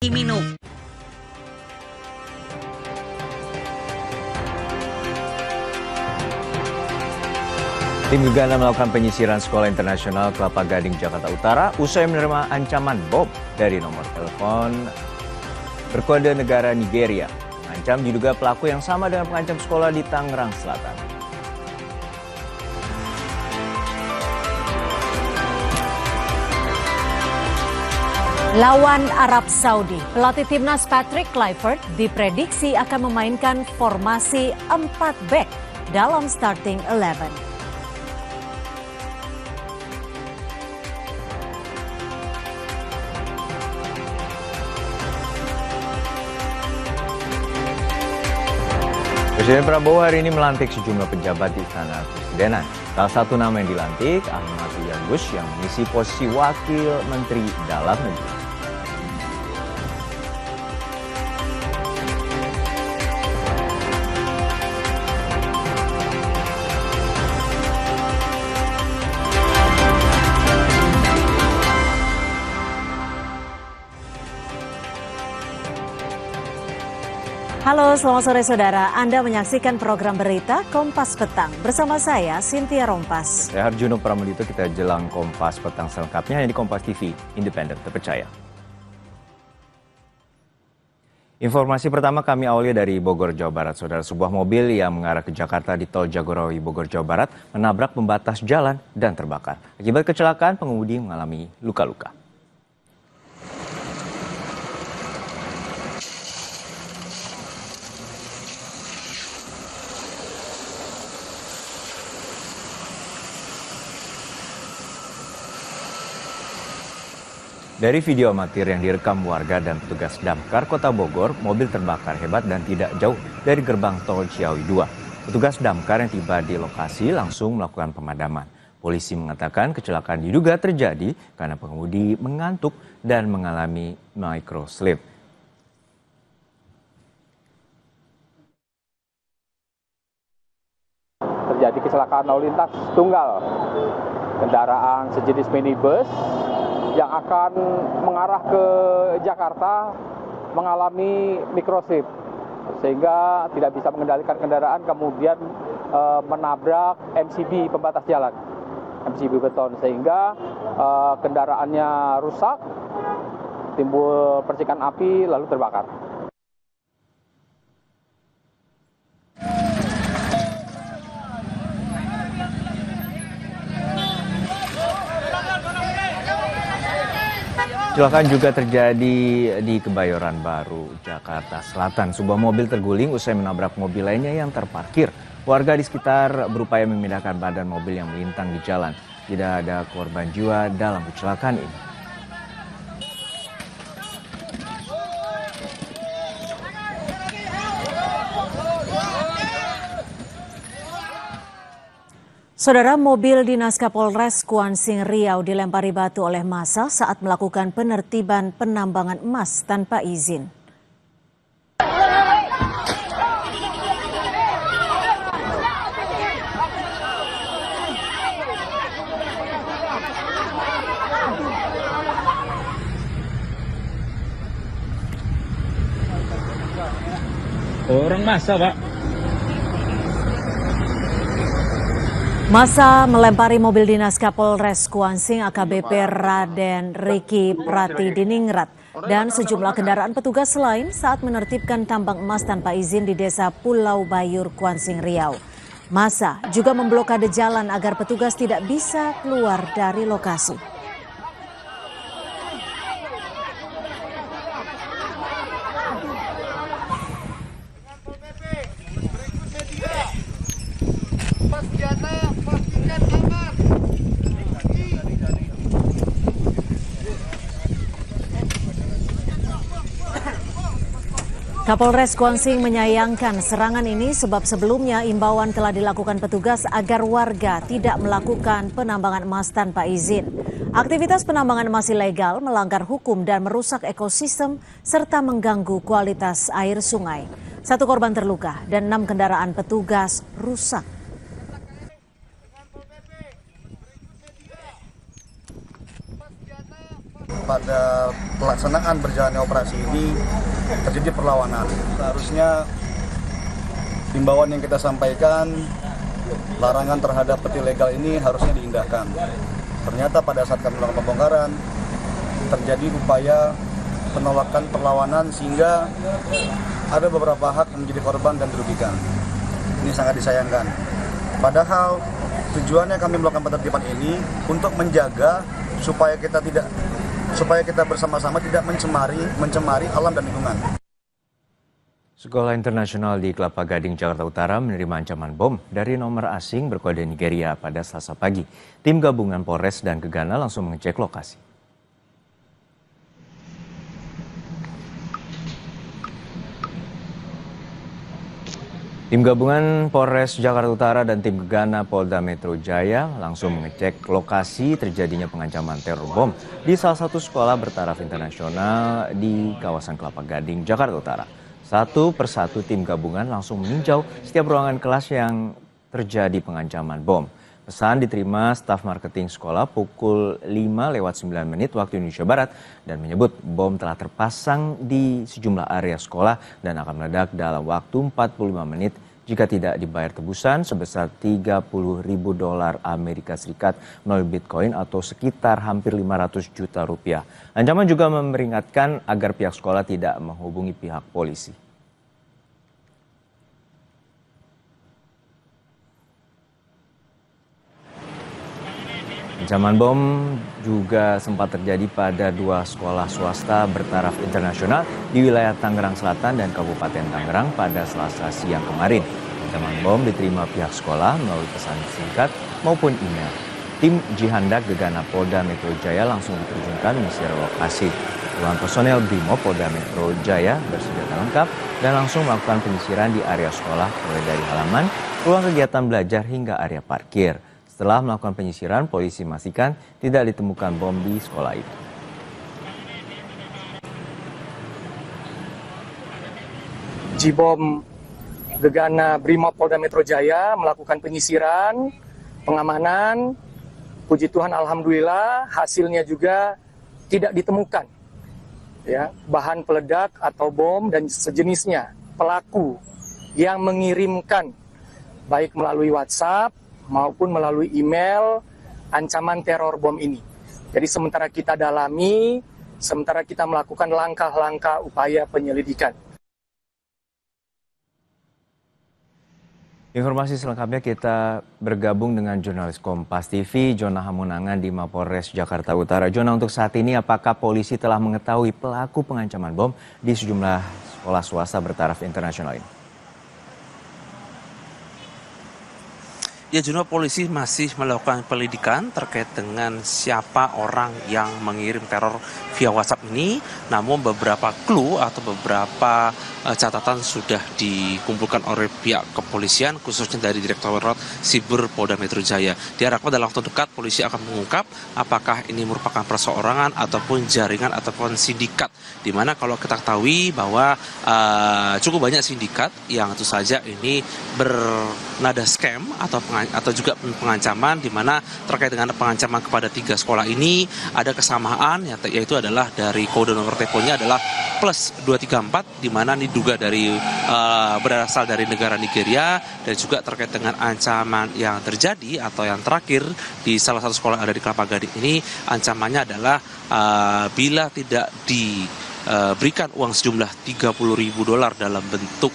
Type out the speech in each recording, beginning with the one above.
diminum. Tim Gegana melakukan penyisiran Sekolah Internasional Kelapa Gading, Jakarta Utara usai menerima ancaman bom dari nomor telepon berkode negara Nigeria. Mengancam diduga pelaku yang sama dengan pengancam sekolah di Tangerang Selatan. Lawan Arab Saudi, pelatih timnas Patrick Kluivert diprediksi akan memainkan formasi 4 back dalam starting 11. Presiden Prabowo hari ini melantik sejumlah pejabat di Istana Kepresidenan. Salah satu nama yang dilantik, Ahmad Yabus, yang mengisi posisi Wakil Menteri Dalam Negeri. Halo, selamat sore saudara. Anda menyaksikan program berita Kompas Petang. Bersama saya, Cynthia Rompas. Saya Harjuno Pramudito, kita jelang Kompas Petang selengkapnya hanya di Kompas TV, independen terpercaya. Informasi pertama kami awali dari Bogor, Jawa Barat. Saudara, sebuah mobil yang mengarah ke Jakarta di Tol Jagorawi, Bogor, Jawa Barat menabrak pembatas jalan dan terbakar. Akibat kecelakaan, pengemudi mengalami luka-luka. Dari video amatir yang direkam warga dan petugas Damkar Kota Bogor, mobil terbakar hebat dan tidak jauh dari gerbang tol Ciawi 2. Petugas Damkar yang tiba di lokasi langsung melakukan pemadaman. Polisi mengatakan kecelakaan diduga terjadi karena pengemudi mengantuk dan mengalami microslip. Terjadi kecelakaan lalu lintas tunggal kendaraan sejenis minibus yang akan mengarah ke Jakarta mengalami microslip sehingga tidak bisa mengendalikan kendaraan, kemudian menabrak MCB pembatas jalan, MCB beton, sehingga kendaraannya rusak, timbul percikan api lalu terbakar. Kecelakaan juga terjadi di Kebayoran Baru, Jakarta Selatan. Sebuah mobil terguling usai menabrak mobil lainnya yang terparkir. Warga di sekitar berupaya memindahkan badan mobil yang melintang di jalan. Tidak ada korban jiwa dalam kecelakaan ini. Saudara, mobil Dinas Kapolres Kuansing Riau dilempari batu oleh massa saat melakukan penertiban penambangan emas tanpa izin. Orang massa, Pak. Massa melempari mobil Dinas Kapolres Kuansing AKBP Raden Riki Pratidiningrat dan sejumlah kendaraan petugas lain saat menertibkan tambang emas tanpa izin di Desa Pulau Bayur, Kuansing Riau. Massa juga memblokade jalan agar petugas tidak bisa keluar dari lokasi. Kapolres Kuansing menyayangkan serangan ini sebab sebelumnya imbauan telah dilakukan petugas agar warga tidak melakukan penambangan emas tanpa izin. Aktivitas penambangan emas ilegal melanggar hukum dan merusak ekosistem serta mengganggu kualitas air sungai. 1 korban terluka dan 6 kendaraan petugas rusak. pada pelaksanaan berjalannya operasi ini terjadi perlawanan. Seharusnya himbauan yang kita sampaikan, larangan terhadap peti legal ini harusnya diindahkan. Ternyata pada saat kami melakukan pembongkaran, terjadi upaya penolakan perlawanan sehingga ada beberapa hak yang menjadi korban dan dirugikan. Ini sangat disayangkan. Padahal tujuannya kami melakukan penertiban ini untuk menjaga supaya kita bersama-sama tidak mencemari alam dan lingkungan. Sekolah internasional di Kelapa Gading, Jakarta Utara menerima ancaman bom dari nomor asing berkode Nigeria pada Selasa pagi. Tim gabungan Polres dan Gegana langsung mengecek lokasi. Tim gabungan Polres Jakarta Utara dan tim Gegana Polda Metro Jaya langsung mengecek lokasi terjadinya pengancaman teror bom di salah satu sekolah bertaraf internasional di kawasan Kelapa Gading, Jakarta Utara. Satu persatu tim gabungan langsung meninjau setiap ruangan kelas yang terjadi pengancaman bom. Pesan diterima staf marketing sekolah pukul 5:09 waktu Indonesia Barat dan menyebut bom telah terpasang di sejumlah area sekolah dan akan meledak dalam waktu 45 menit jika tidak dibayar tebusan sebesar $30.000 Amerika Serikat melalui Bitcoin atau sekitar hampir 500 juta rupiah. Ancaman juga memperingatkan agar pihak sekolah tidak menghubungi pihak polisi. Ancaman bom juga sempat terjadi pada dua sekolah swasta bertaraf internasional di wilayah Tangerang Selatan dan Kabupaten Tangerang pada Selasa siang kemarin. Ancaman bom diterima pihak sekolah melalui pesan singkat maupun email. Tim Jihandak Gegana Polda Metro Jaya langsung diterjunkan menyisir lokasi. Puluhan personel Brimob Polda Metro Jaya bersenjata lengkap dan langsung melakukan penyisiran di area sekolah mulai dari halaman, ruang kegiatan belajar hingga area parkir. Setelah melakukan penyisiran, polisi memastikan tidak ditemukan bom di sekolah itu. Jibom Gegana Brimob Polda Metro Jaya melakukan penyisiran, pengamanan. Puji Tuhan, alhamdulillah hasilnya juga tidak ditemukan ya, bahan peledak atau bom dan sejenisnya. Pelaku yang mengirimkan baik melalui WhatsApp maupun melalui email ancaman teror bom ini. Jadi sementara kita dalami, sementara kita melakukan langkah-langkah upaya penyelidikan. Informasi selengkapnya kita bergabung dengan jurnalis Kompas TV, Jona Hamunangan di Mapolres Jakarta Utara. Jona, untuk saat ini apakah polisi telah mengetahui pelaku pengancaman bom di sejumlah sekolah swasta bertaraf internasional ini? Ya, Juno, polisi masih melakukan penyelidikan terkait dengan siapa orang yang mengirim teror via WhatsApp ini. Namun beberapa clue atau beberapa catatan sudah dikumpulkan oleh pihak kepolisian, khususnya dari Direktorat Siber Polda Metro Jaya. Diharapkan dalam waktu dekat polisi akan mengungkap apakah ini merupakan perseorangan ataupun jaringan ataupun sindikat. Dimana kalau kita ketahui bahwa cukup banyak sindikat yang tentu saja ini bernada scam atau juga pengancaman, di mana terkait dengan pengancaman kepada 3 sekolah ini ada kesamaan, yaitu adalah dari kode nomor teleponnya adalah plus 234, di mana diduga dari berasal dari negara Nigeria, dan juga terkait dengan ancaman yang terjadi atau yang terakhir di salah satu sekolah yang ada di Kelapa Gading ini, ancamannya adalah bila tidak diberikan uang sejumlah $30.000 dalam bentuk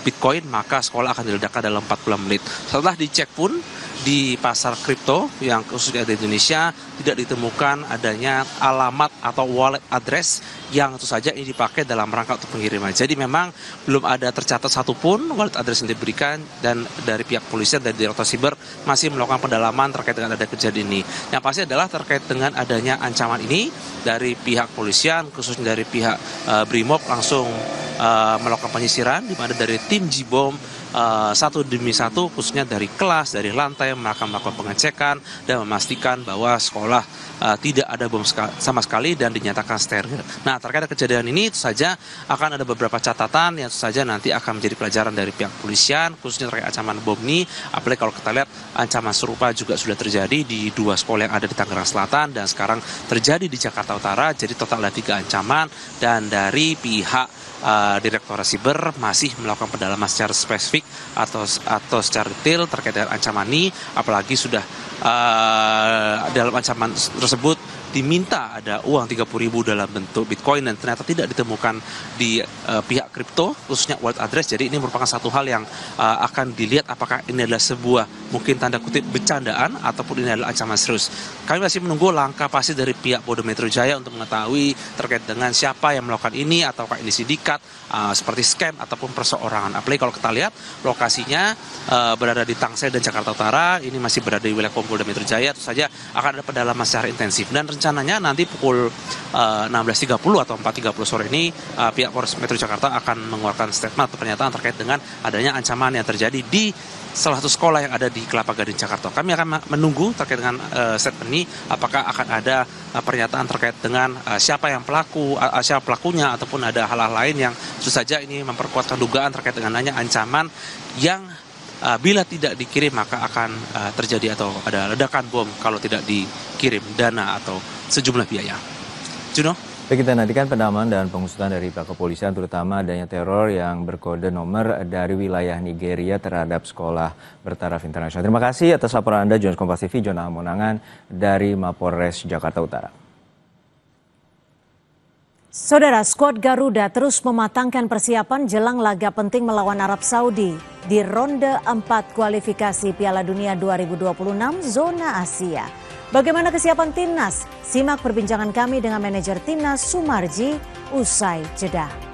Bitcoin, maka sekolah akan diledakkan dalam 40 menit. Setelah dicek pun di pasar kripto yang khususnya di Indonesia tidak ditemukan adanya alamat atau wallet address yang tentu saja ini dipakai dalam rangka untuk pengiriman. Jadi memang belum ada tercatat satupun wallet address yang diberikan, dan dari pihak polisian dan Direktorat Siber masih melakukan pendalaman terkait dengan ada kejadian ini. Yang pasti adalah terkait dengan adanya ancaman ini dari pihak polisian, khususnya dari pihak Brimob langsung melakukan penyisiran, di mana dari tim Jibom satu demi satu, khususnya dari kelas, dari lantai, melakukan pengecekan dan memastikan bahwa sekolah tidak ada bom sama sekali dan dinyatakan steril. Nah, terkait kejadian ini tentu saja akan ada beberapa catatan yang tentu saja nanti akan menjadi pelajaran dari pihak polisian, khususnya terkait ancaman bom ini. Apalagi kalau kita lihat ancaman serupa juga sudah terjadi di 2 sekolah yang ada di Tangerang Selatan dan sekarang terjadi di Jakarta Utara. Jadi total ada 3 ancaman, dan dari pihak Direktorat Siber masih melakukan pendalaman secara spesifik atau secara detail terkait dengan ancaman ini, apalagi sudah dalam ancaman tersebut diminta ada uang 30.000 dalam bentuk Bitcoin dan ternyata tidak ditemukan di pihak kripto, khususnya wallet address. Jadi ini merupakan satu hal yang akan dilihat apakah ini adalah sebuah mungkin tanda kutip bercandaan ataupun ini adalah ancaman serius. Kami masih menunggu langkah pasti dari pihak Polda Metro Jaya untuk mengetahui terkait dengan siapa yang melakukan ini, ataukah ini sindikat seperti scam ataupun perseorangan. Apalagi kalau kita lihat lokasinya berada di Tangsel dan Jakarta Utara, ini masih berada di wilayah Polda Metro Jaya. Tentu saja akan ada pendalaman secara intensif, dan rencananya nanti pukul 16.30 atau 4.30 sore ini pihak Polres Metro Jakarta akan mengeluarkan statement atau pernyataan terkait dengan adanya ancaman yang terjadi di salah satu sekolah yang ada di Kelapa Gading, Jakarta. Kami akan menunggu terkait dengan statement ini, apakah akan ada pernyataan terkait dengan siapa pelakunya ataupun ada hal-hal lain yang tentu saja ini memperkuatkan dugaan terkait dengan adanya ancaman yang bila tidak dikirim maka akan terjadi atau ada ledakan bom kalau tidak dikirim dana atau sejumlah biaya. Juno? Baik, kita nantikan pendalaman dan pengusutan dari pihak kepolisian, terutama adanya teror yang berkode nomor dari wilayah Nigeria terhadap sekolah bertaraf internasional. Terima kasih atas laporan Anda, Jurnalis Kompas TV, Jona Monangan dari Mapolres Jakarta Utara. Saudara, skuad Garuda terus mematangkan persiapan jelang laga penting melawan Arab Saudi di ronde 4 kualifikasi Piala Dunia 2026 zona Asia. Bagaimana kesiapan Timnas? Simak perbincangan kami dengan manajer Timnas Sumarji usai jeda.